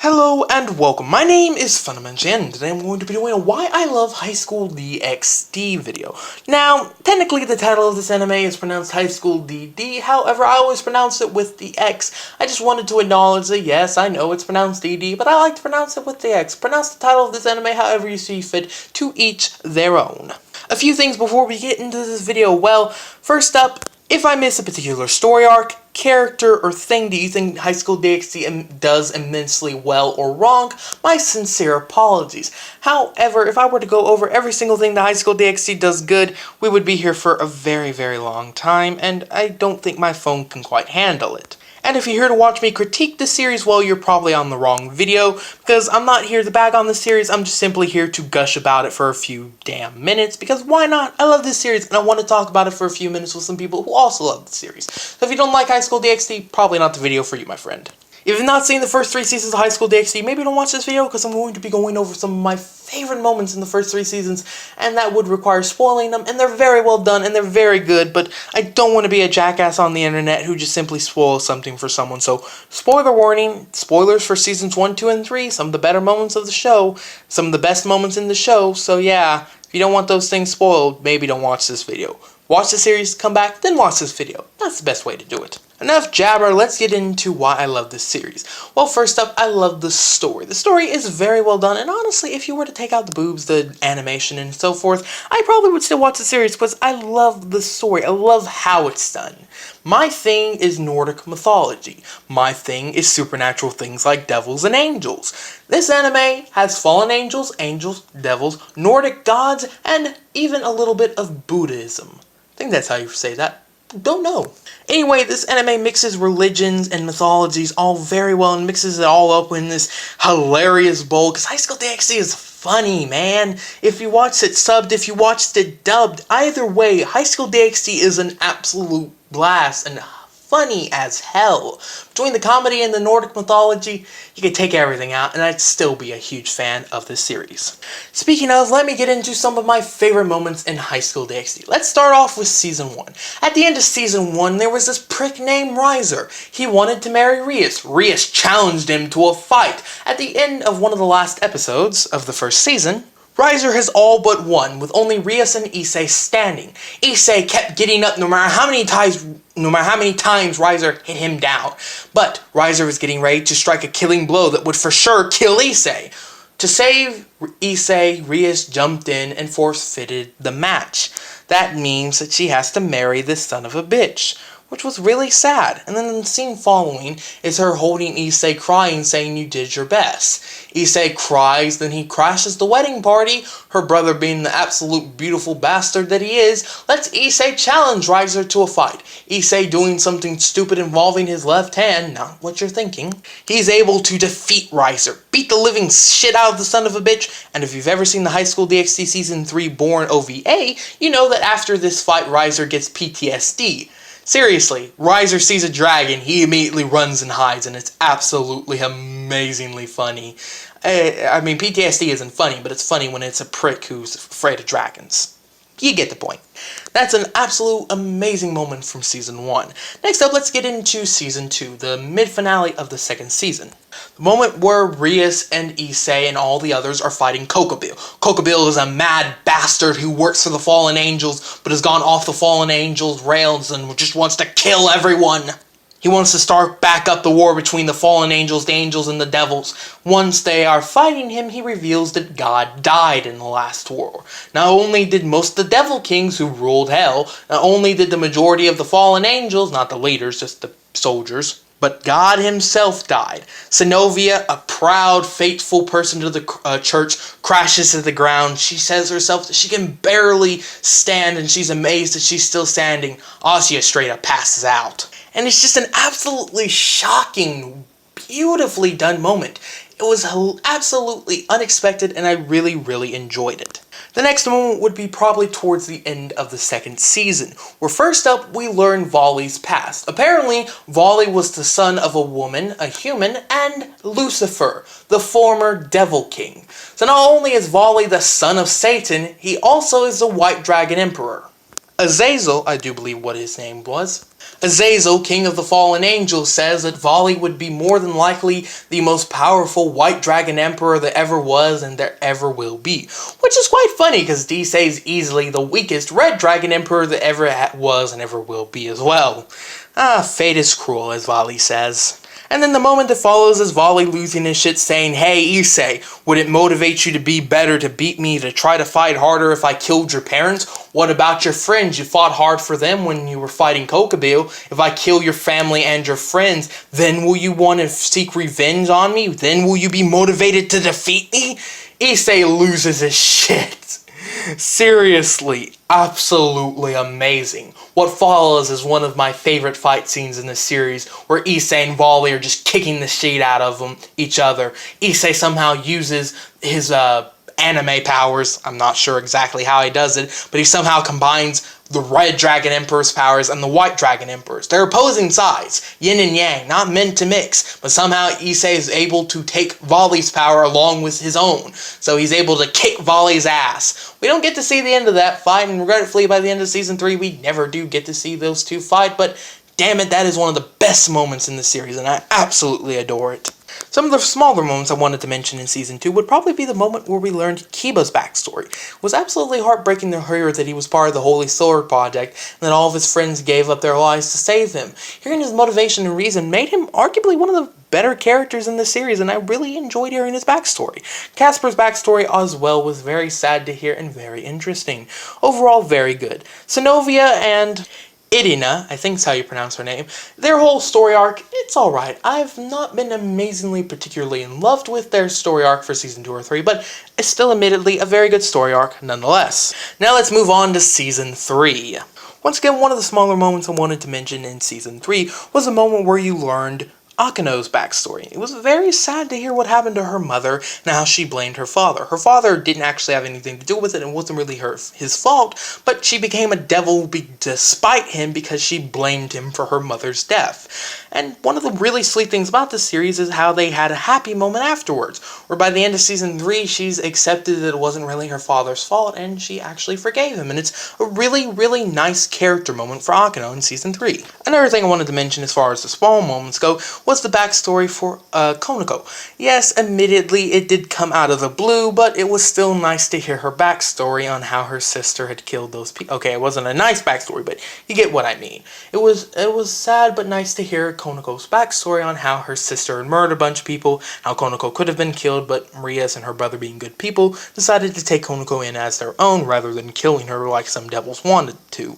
Hello and welcome. My name is Fundamentally, and today I'm going to be doing a Why I Love HighSchool DxD video. Now, technically the title of this anime is pronounced HighSchool DD, however I always pronounce it with the X. I just wanted to acknowledge that yes, I know it's pronounced DD, but I like to pronounce it with the X. Pronounce the title of this anime however you see fit, to each their own. A few things before we get into this video. Well, first up, if I miss a particular story arc, character, or thing that you think HighSchool DxD does immensely well or wrong, my sincere apologies. However, if I were to go over every single thing that HighSchool DxD does good, we would be here for a very, very long time, and I don't think my phone can quite handle it. And if you're here to watch me critique the series, well, you're probably on the wrong video, because I'm not here to bag on the series, I'm just simply here to gush about it for a few damn minutes, because why not? I love this series, and I want to talk about it for a few minutes with some people who also love the series. So if you don't like HighSchool DxD, probably not the video for you, my friend. If you've not seen the first 3 seasons of HighSchool DxD, maybe don't watch this video, because I'm going to be going over some of my favorite moments in the first 3 seasons, and that would require spoiling them, and they're very well done, and they're very good, but I don't want to be a jackass on the internet who just simply spoils something for someone. So, spoiler warning, spoilers for seasons 1, 2, and 3, some of the better moments of the show, some of the best moments in the show, so yeah, if you don't want those things spoiled, maybe don't watch this video. Watch the series, come back, then watch this video. That's the best way to do it. Enough jabber, let's get into why I love this series. Well, first up, I love the story. The story is very well done, and honestly, if you were to take out the boobs, the animation, and so forth, I probably would still watch the series because I love the story. I love how it's done. My thing is Nordic mythology. My thing is supernatural things like devils and angels. This anime has fallen angels, devils, Nordic gods, and even a little bit of Buddhism. I think that's how you say that. Don't know. Anyway, this anime mixes religions and mythologies all very well and mixes it all up in this hilarious bowl, because HighSchool DxD is funny, man. If you watched it subbed, if you watched it dubbed, either way, HighSchool DxD is an absolute blast and funny as hell. Between the comedy and the Nordic mythology, you could take everything out and I'd still be a huge fan of this series. Speaking of, let me get into some of my favorite moments in HighSchool DxD. Let's start off with Season 1. At the end of Season 1, there was this prick named Riser. He wanted to marry Rias. Rias challenged him to a fight. At the end of one of the last episodes of the first season, Riser has all but won, with only Rias and Issei standing. Issei kept getting up no matter how many times Riser hit him down. But Riser was getting ready to strike a killing blow that would for sure kill Issei. To save Issei, Rias jumped in and forfeited the match. That means that she has to marry this son of a bitch, which was really sad. And then the scene following is her holding Issei crying, saying you did your best. Issei cries, then he crashes the wedding party. Her brother, being the absolute beautiful bastard that he is, lets Issei challenge Riser to a fight. Issei doing something stupid involving his left hand, not what you're thinking. He's able to defeat Riser, beat the living shit out of the son of a bitch, and if you've ever seen the HighSchool DxD Season 3 Born OVA, you know that after this fight Riser gets PTSD. Seriously, Riser sees a dragon, he immediately runs and hides, and it's absolutely amazingly funny. I mean, PTSD isn't funny, but it's funny when it's a prick who's afraid of dragons. You get the point. That's an absolute amazing moment from Season 1. Next up, let's get into Season 2, the mid-finale of the second season. The moment where Rias and Issei and all the others are fighting Kokobil. Kokobil is a mad bastard who works for the Fallen Angels, but has gone off the Fallen Angels' rails and just wants to kill everyone. He wants to start back up the war between the Fallen Angels, the Angels, and the Devils. Once they are fighting him, he reveals that God died in the last war. Not only did most of the Devil Kings who ruled Hell, not only did the majority of the Fallen Angels, not the leaders, just the soldiers, but God himself died. Sinovia, a proud, faithful person to the church, crashes to the ground. She says herself that she can barely stand, and she's amazed that she's still standing. Asya straight up passes out. And it's just an absolutely shocking, beautifully done moment. It was absolutely unexpected, and I really, really enjoyed it. The next moment would be probably towards the end of the second season, where first up we learn Volley's past. Apparently, Volley was the son of a woman, a human, and Lucifer, the former Devil King. So not only is Volley the son of Satan, he also is the White Dragon Emperor. Azazel, I do believe what his name was. Azazel, king of the fallen angels, says that Volley would be more than likely the most powerful white dragon emperor that ever was and there ever will be. Which is quite funny because Dise is easily the weakest red dragon emperor that ever was and ever will be as well. Fate is cruel, as Volley says. And then the moment that follows is Volley losing his shit saying, "Hey Issei, would it motivate you to be better, to beat me, to try to fight harder if I killed your parents? What about your friends? You fought hard for them when you were fighting Kokobel. If I kill your family and your friends, then will you want to seek revenge on me? Then will you be motivated to defeat me?" Issei loses his shit. Seriously, absolutely amazing. What follows is one of my favorite fight scenes in this series, where Issei and Volley are just kicking the shit out of each other. Issei somehow uses his anime powers. I'm not sure exactly how he does it, but he somehow combines the Red Dragon Emperor's powers and the White Dragon Emperor's. They're opposing sides, yin and yang, not meant to mix, but somehow Issei is able to take Volley's power along with his own, so he's able to kick Volley's ass. We don't get to see the end of that fight, and regretfully by the end of Season 3, we never do get to see those two fight, but damn it, that is one of the best moments in the series, and I absolutely adore it. Some of the smaller moments I wanted to mention in Season 2 would probably be the moment where we learned Kiba's backstory. It was absolutely heartbreaking to hear that he was part of the Holy Sword Project, and that all of his friends gave up their lives to save him. Hearing his motivation and reason made him arguably one of the better characters in the series, and I really enjoyed hearing his backstory. Casper's backstory as well was very sad to hear and very interesting. Overall, very good. Sinovia and Irina, I think is how you pronounce her name, their whole story arc, it's alright. I've not been amazingly particularly in love with their story arc for Season 2 or 3, but it's still admittedly a very good story arc nonetheless. Now let's move on to Season 3. Once again, one of the smaller moments I wanted to mention in Season 3 was a moment where you learned Akino's backstory. It was very sad to hear what happened to her mother and how she blamed her father. Her father didn't actually have anything to do with it and wasn't really his fault, but she became a devil despite him because she blamed him for her mother's death. And one of the really sweet things about this series is how they had a happy moment afterwards, where by the end of Season 3, she's accepted that it wasn't really her father's fault and she actually forgave him. And it's a really, really nice character moment for Akino in Season 3. Another thing I wanted to mention as far as the small moments go was the backstory for Konako. Yes, admittedly, it did come out of the blue, but it was still nice to hear her backstory on how her sister had killed those people. Okay, it wasn't a nice backstory, but you get what I mean. It was sad but nice to hear Konako's backstory on how her sister had murdered a bunch of people, how Konako could have been killed, but Rias and her brother, being good people, decided to take Konako in as their own rather than killing her like some devils wanted to.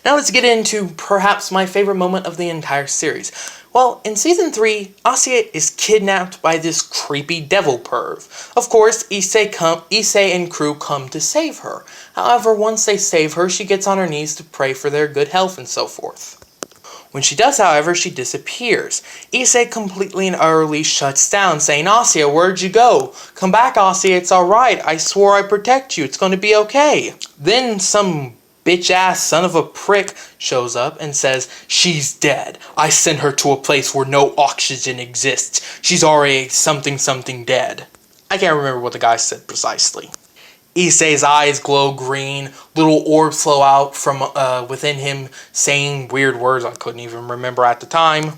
Now let's get into perhaps my favorite moment of the entire series. Well, in Season 3, Asia is kidnapped by this creepy devil perv. Of course, Issei and crew come to save her. However, once they save her, she gets on her knees to pray for their good health and so forth. When she does, however, she disappears. Issei completely and utterly shuts down, saying, "Asia, where'd you go? Come back, Asia, it's alright. I swore I'd protect you. It's going to be okay." Then some bitch-ass son of a prick shows up and says, "She's dead. I sent her to a place where no oxygen exists. She's already something dead." I can't remember what the guy said precisely. Issei's eyes glow green, little orbs flow out from within him, saying weird words I couldn't even remember at the time.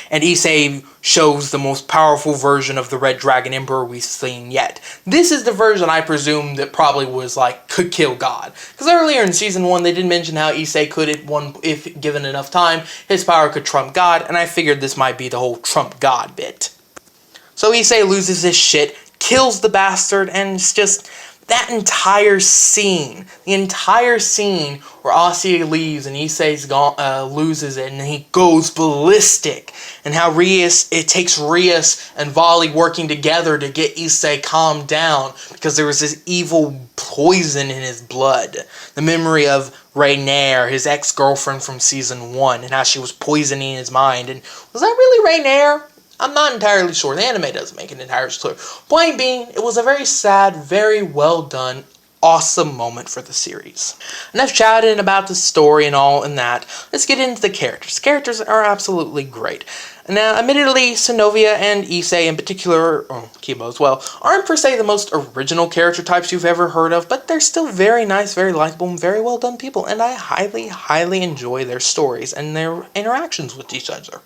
And Issei shows the most powerful version of the Red Dragon Emperor we've seen yet. This is the version I presume that probably was could kill God. Because earlier in Season 1 they did mention how Issei could, if given enough time, his power could trump God, and I figured this might be the whole trump God bit. So Issei loses his shit, kills the bastard, and it's just that entire scene, the entire scene where Asia leaves and Issei's loses it and he goes ballistic, and how it takes Rias and Volley working together to get Issei calmed down because there was this evil poison in his blood. The memory of Rainier, his ex-girlfriend from Season 1, and how she was poisoning his mind. And was that really Rainier? I'm not entirely sure. The anime doesn't make it entirely clear. Point being, it was a very sad, very well done, awesome moment for the series. Enough chatting about the story and all and that. Let's get into the characters. Characters are absolutely great. Now, admittedly, Synovia and Issei in particular, or Kiba as well, aren't per se the most original character types you've ever heard of, but they're still very nice, very likable, and very well done people, and I highly, highly enjoy their stories and their interactions with each other.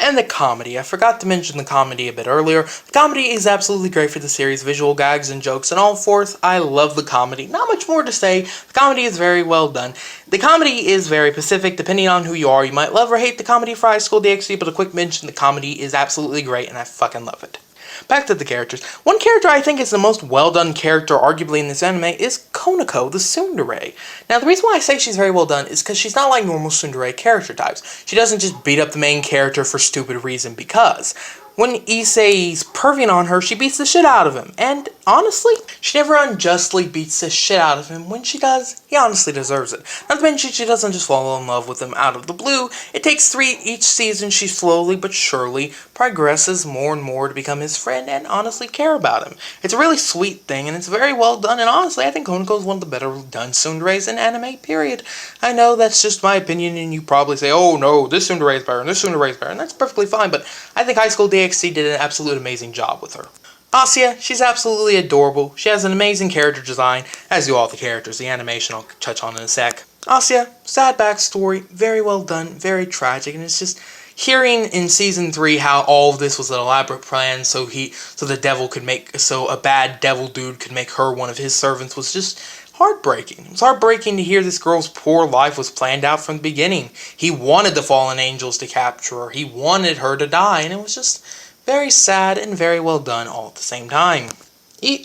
And the comedy. I forgot to mention the comedy a bit earlier. The comedy is absolutely great for the series. Visual gags and jokes and all forth. I love the comedy. Not much more to say. The comedy is very well done. The comedy is very specific. Depending on who you are, you might love or hate the comedy for HighSchool DxD, but a quick mention, the comedy is absolutely great and I fucking love it. Back to the characters. One character I think is the most well-done character, arguably, in this anime is Konako, the tsundere. Now, the reason why I say she's very well done is because she's not like normal tsundere character types. She doesn't just beat up the main character for stupid reason because when Issei's perving on her, she beats the shit out of him. And honestly, she never unjustly beats the shit out of him. When she does, he honestly deserves it. Not to mention, she doesn't just fall in love with him out of the blue. It takes 3 each season. She slowly but surely progresses more and more to become his friend and honestly care about him. It's a really sweet thing and it's very well done. And honestly, I think Konako is one of the better done tsunderes in anime, period. I know that's just my opinion and you probably say, oh no, this tsundere is better and this tsundere is better. And that's perfectly fine, but I think HighSchool DxD did an absolute amazing job with her. Asya, she's absolutely adorable. She has an amazing character design, as do all the characters. The animation I'll touch on in a sec. Asya, sad backstory, very well done, very tragic, and it's just hearing in season 3 how all of this was an elaborate plan so a bad devil dude could make her one of his servants was just heartbreaking. It was heartbreaking to hear this girl's poor life was planned out from the beginning. He wanted the fallen angels to capture her. He wanted her to die, and it was just very sad and very well done all at the same time.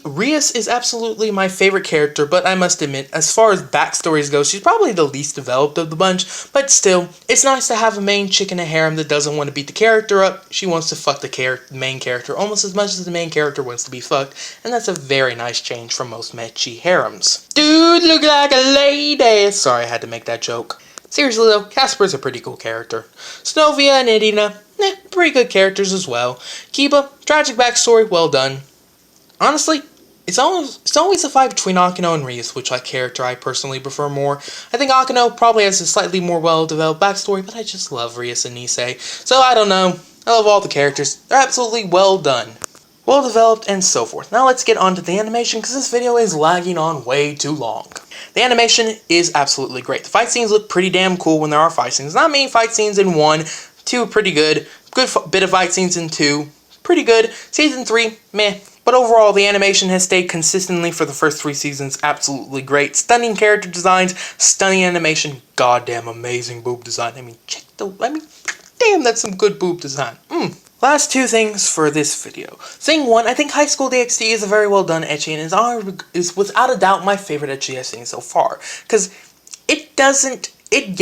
Rias is absolutely my favorite character, but I must admit, as far as backstories go, she's probably the least developed of the bunch, but still, it's nice to have a main chick in a harem that doesn't want to beat the character up. She wants to fuck the main character almost as much as the main character wants to be fucked, and that's a very nice change from most mechi harems. Dude, look like a lady! Sorry, I had to make that joke. Seriously though, Casper's a pretty cool character. Synovia and Irina, pretty good characters as well. Kiba, tragic backstory, well done. Honestly, it's always a fight between Akeno and Rias, which character I personally prefer more. I think Akeno probably has a slightly more well-developed backstory, but I just love Rias and Issei. So I don't know, I love all the characters. They're absolutely well done, well developed, and so forth. Now let's get on to the animation, because this video is lagging on way too long. The animation is absolutely great. The fight scenes look pretty damn cool when there are fight scenes. Not many fight scenes in 1, 2 pretty good. Good bit of fight scenes in 2, pretty good. Season 3, meh. But overall, the animation has stayed consistently for the first 3 seasons absolutely great. Stunning character designs, stunning animation, goddamn amazing boob design. Damn, that's some good boob design. Last 2 things for this video. Thing 1, I think HighSchool DxD is a very well done ecchi and is without a doubt my favorite ecchi I've seen so far. Because it gets it. It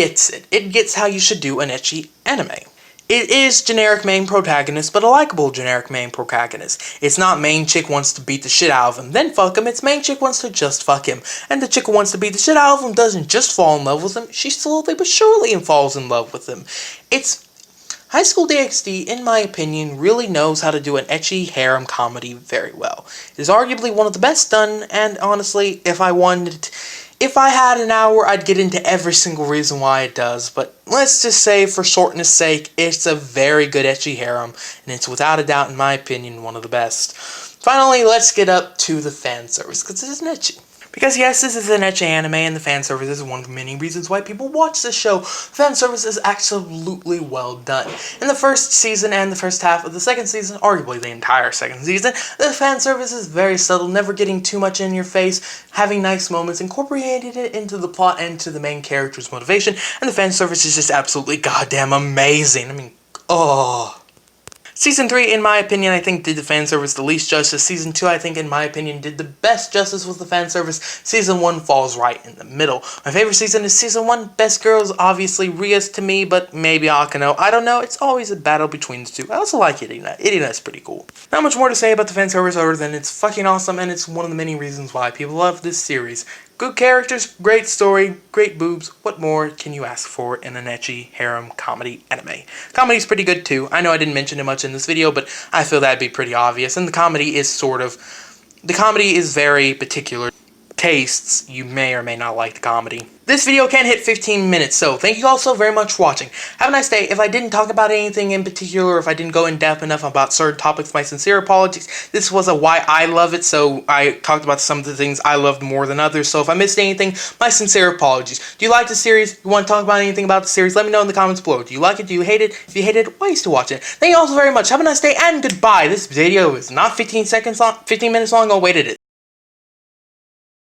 gets how you should do an ecchi anime. It is generic main protagonist, but a likable generic main protagonist. It's not main chick wants to beat the shit out of him, then fuck him. It's main chick wants to just fuck him. And the chick who wants to beat the shit out of him doesn't just fall in love with him, she slowly but surely falls in love with him. HighSchool DxD, in my opinion, really knows how to do an ecchi harem comedy very well. It is arguably one of the best done, and honestly, if I had an hour, I'd get into every single reason why it does, but let's just say, for shortness sake, it's a very good ecchi harem, and it's without a doubt, in my opinion, one of the best. Finally, let's get up to the fan service, because it is an ecchi. Because yes, this is an ecchi anime, and the fan service is one of the many reasons why people watch this show. Fan service is absolutely well done. In the first season and the first half of the second season, arguably the entire second season, the fan service is very subtle, never getting too much in your face, having nice moments, incorporating it into the plot and to the main character's motivation, and the fan service is just absolutely goddamn amazing. Season 3, in my opinion, I think did the fan service the least justice. Season 2, I think, in my opinion, did the best justice with the fan service. Season 1 falls right in the middle. My favorite season is Season 1. Best girl is obviously Rias to me, but maybe Akeno. I don't know. It's always a battle between the two. I also like Irina. Irina's pretty cool. Not much more to say about the fan service other than it's fucking awesome, and it's one of the many reasons why people love this series. Good characters, great story, great boobs. What more can you ask for in an ecchi harem comedy anime? Comedy's pretty good too. I know I didn't mention it much in this video, but I feel that'd be pretty obvious. And the comedy is very particular. tastes, you may or may not like the comedy. This video can hit 15 minutes, so thank you all so very much for watching. Have a nice day. If I didn't talk about anything in particular, or if I didn't go in depth enough about certain topics, my sincere apologies. This was a why I love it, so I talked about some of the things I loved more than others, so if I missed anything, my sincere apologies. Do you like the series? You want to talk about anything about the series? Let me know in the comments below. Do you like it? Do you hate it? If you hate it, why are you still watching? Thank you all so very much. Have a nice day, and goodbye. This video is not 15 minutes long. Oh, wait, it is.